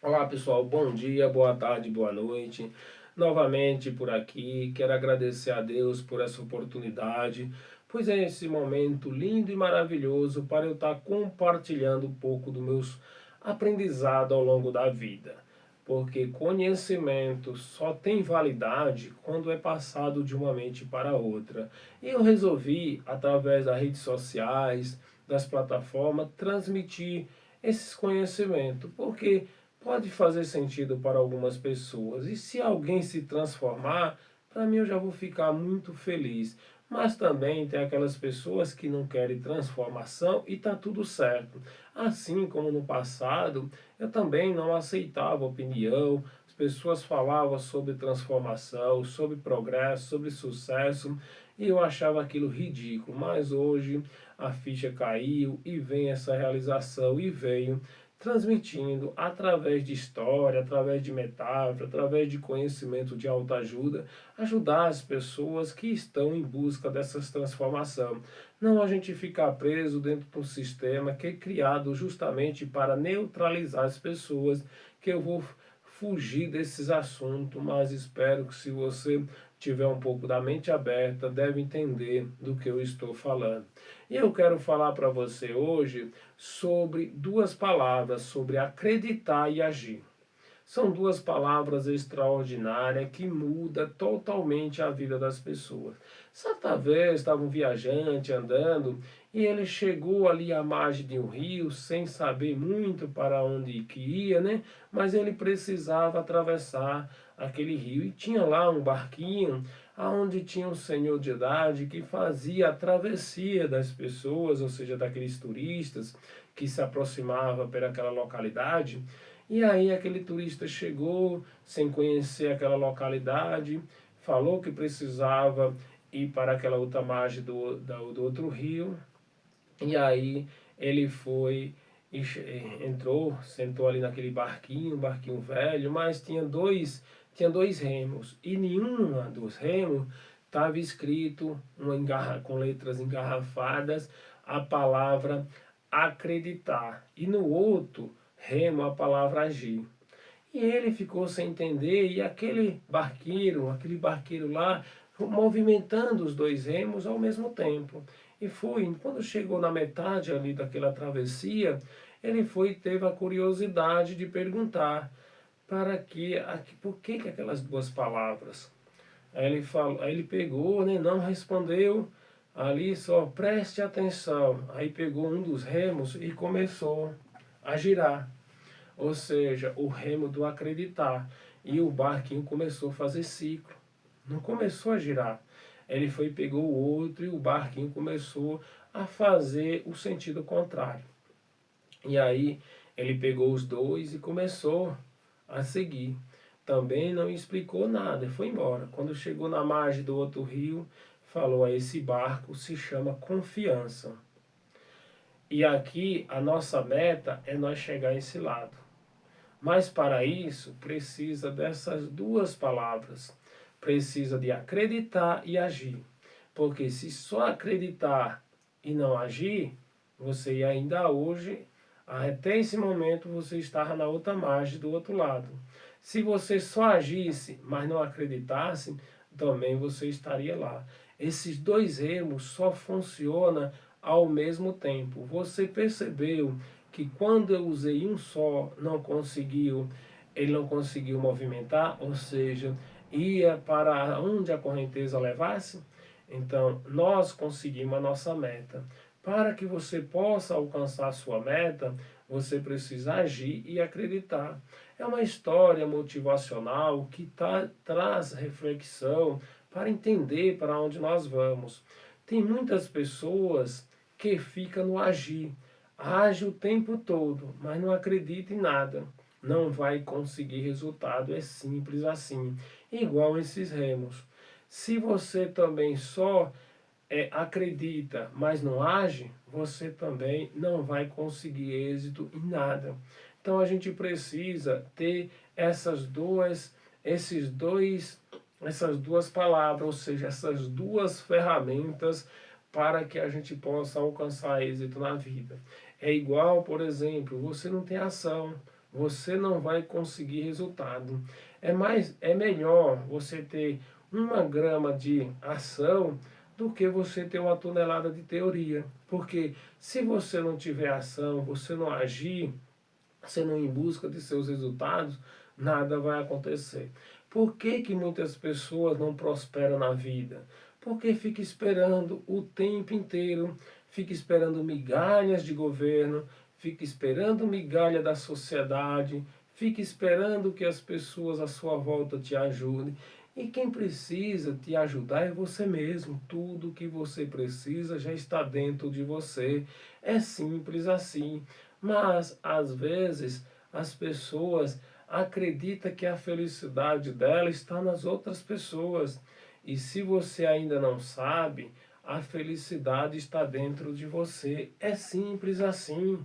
Olá pessoal, bom dia, boa tarde, boa noite. Novamente por aqui, quero agradecer a Deus por essa oportunidade, pois é esse momento lindo e maravilhoso para eu estar compartilhando um pouco dos meus aprendizados ao longo da vida. Porque conhecimento só tem validade quando é passado de uma mente para outra. E eu resolvi, através das redes sociais, das plataformas, transmitir esses conhecimentos, porque pode fazer sentido para algumas pessoas. E se alguém se transformar, para mim eu já vou ficar muito feliz. Mas também tem aquelas pessoas que não querem transformação e tá tudo certo. Assim como no passado, eu também não aceitava opinião. As pessoas falavam sobre transformação, sobre progresso, sobre sucesso, e eu achava aquilo ridículo. Mas hoje a ficha caiu e vem essa realização e veio transmitindo através de história, através de metáfora, através de conhecimento de autoajuda, ajudar as pessoas que estão em busca dessas transformações. Não a gente ficar preso dentro de um sistema que é criado justamente para neutralizar as pessoas, que eu vou fugir desses assuntos, mas espero que se você tiver um pouco da mente aberta, deve entender do que eu estou falando. E eu quero falar para você hoje sobre duas palavras, sobre acreditar e agir. São duas palavras extraordinárias que mudam totalmente a vida das pessoas. Certa vez estava um viajante andando e ele chegou ali à margem de um rio sem saber muito para onde que ia, né? Mas ele precisava atravessar aquele rio e tinha lá um barquinho aonde tinha um senhor de idade que fazia a travessia das pessoas, ou seja, daqueles turistas que se aproximavam por aquela localidade. E aí aquele turista chegou sem conhecer aquela localidade, falou que precisava ir para aquela outra margem do outro rio, e aí ele foi, entrou, sentou ali naquele barquinho, um barquinho velho, mas tinha dois remos, e nenhuma dos remos estava escrito com letras engarrafadas a palavra acreditar, e no outro remo a palavra agir. E ele ficou sem entender, e aquele barqueiro lá, movimentando os dois remos ao mesmo tempo. E foi, quando chegou na metade ali daquela travessia, ele foi teve a curiosidade de perguntar por que aquelas duas palavras. Aí ele pegou, né, não respondeu, ali só preste atenção. Aí pegou um dos remos e começou a girar, ou seja, o remo do acreditar. E o barquinho começou a fazer ciclo, não começou a girar. Ele foi, pegou o outro e o barquinho começou a fazer o sentido contrário. E aí ele pegou os dois e começou a seguir. Também não explicou nada e foi embora. Quando chegou na margem do outro rio, falou: a esse barco se chama confiança. E aqui a nossa meta é nós chegar a esse lado. Mas para isso precisa dessas duas palavras. Precisa de acreditar e agir. Porque se só acreditar e não agir, você ainda hoje, até esse momento, você estava na outra margem do outro lado. Se você só agisse, mas não acreditasse, também você estaria lá. Esses dois remos só funcionam ao mesmo tempo. Você percebeu que quando eu usei um só, ele não conseguiu movimentar, ou seja, ia para onde a correnteza levasse? Então, nós conseguimos a nossa meta. Para que você possa alcançar a sua meta, você precisa agir e acreditar. É uma história motivacional que traz reflexão para entender para onde nós vamos. Tem muitas pessoas que ficam no agir, age o tempo todo, mas não acredita em nada. Não vai conseguir resultado, é simples assim. Igual esses remos. Se você também só acredita, mas não age, você também não vai conseguir êxito em nada. Então a gente precisa ter essas duas palavras, ou seja, essas duas ferramentas para que a gente possa alcançar êxito na vida. É igual, por exemplo, você não tem ação, você não vai conseguir resultado. É melhor você ter 1 grama de ação do que você ter 1 tonelada de teoria. Porque se você não tiver ação, você não agir, você não ir em busca de seus resultados, nada vai acontecer. Por que que muitas pessoas não prosperam na vida? Porque fica esperando o tempo inteiro, fica esperando migalhas de governo, fica esperando migalha da sociedade, fica esperando que as pessoas à sua volta te ajudem. E quem precisa te ajudar é você mesmo. Tudo que você precisa já está dentro de você. É simples assim. Mas, às vezes, as pessoas acreditam que a felicidade dela está nas outras pessoas. E se você ainda não sabe, a felicidade está dentro de você. É simples assim.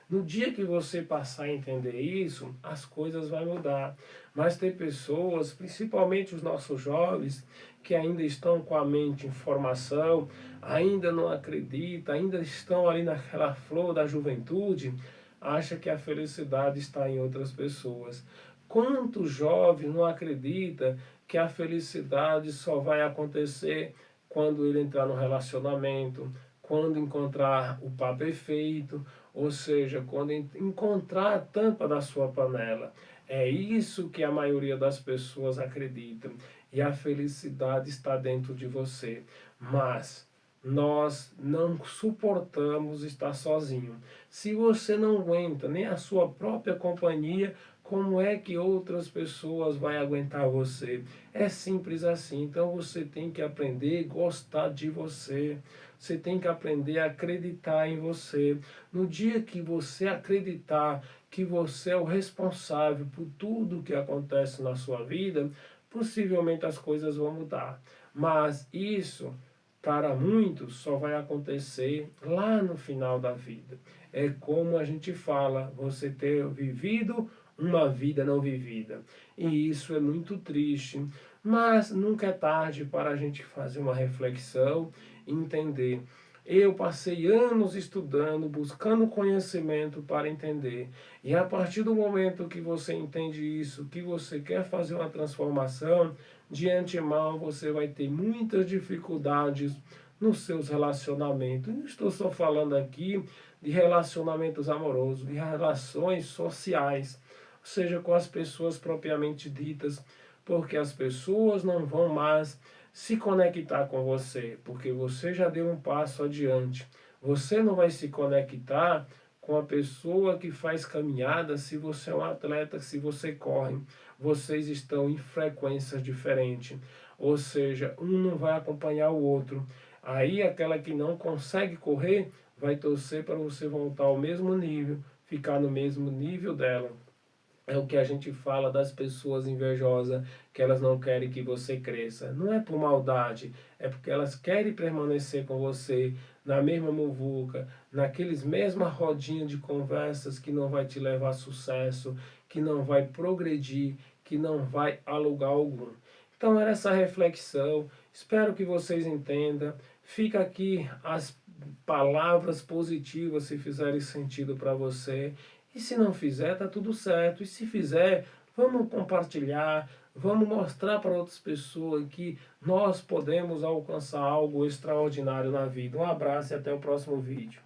No dia que você passar a entender isso, as coisas vão mudar. Mas tem pessoas, principalmente os nossos jovens, que ainda estão com a mente em formação, ainda não acreditam, ainda estão ali naquela flor da juventude, acha que a felicidade está em outras pessoas. Quanto jovem não acredita que a felicidade só vai acontecer quando ele entrar no relacionamento, quando encontrar o par perfeito, ou seja, quando encontrar a tampa da sua panela. É isso que a maioria das pessoas acreditam. E a felicidade está dentro de você. Mas nós não suportamos estar sozinho. Se você não aguenta nem a sua própria companhia, como é que outras pessoas vão aguentar você? É simples assim. Então você tem que aprender a gostar de você. Você tem que aprender a acreditar em você. No dia que você acreditar que você é o responsável por tudo que acontece na sua vida, possivelmente as coisas vão mudar. Mas isso, para muitos, só vai acontecer lá no final da vida. É como a gente fala, você ter vivido uma vida não vivida. E isso é muito triste, mas nunca é tarde para a gente fazer uma reflexão e entender. Eu passei anos estudando, buscando conhecimento para entender. E a partir do momento que você entende isso, que você quer fazer uma transformação, de antemão você vai ter muitas dificuldades nos seus relacionamentos. Não estou só falando aqui de relacionamentos amorosos, de relações sociais, ou seja, com as pessoas propriamente ditas, porque as pessoas não vão mais se conectar com você, porque você já deu um passo adiante. Você não vai se conectar com a pessoa que faz caminhada se você é um atleta, se você corre. Vocês estão em frequências diferentes, ou seja, um não vai acompanhar o outro. Aí aquela que não consegue correr vai torcer para você voltar ao mesmo nível, ficar no mesmo nível dela. É o que a gente fala das pessoas invejosas, que elas não querem que você cresça. Não é por maldade, é porque elas querem permanecer com você na mesma muvuca, naqueles mesma rodinha de conversas que não vai te levar a sucesso, que não vai progredir, que não vai a lugar algum. Então era essa reflexão, espero que vocês entendam. Fica aqui as palavras positivas se fizerem sentido para você. E se não fizer, tá tudo certo. E se fizer, vamos compartilhar, vamos mostrar para outras pessoas que nós podemos alcançar algo extraordinário na vida. Um abraço e até o próximo vídeo.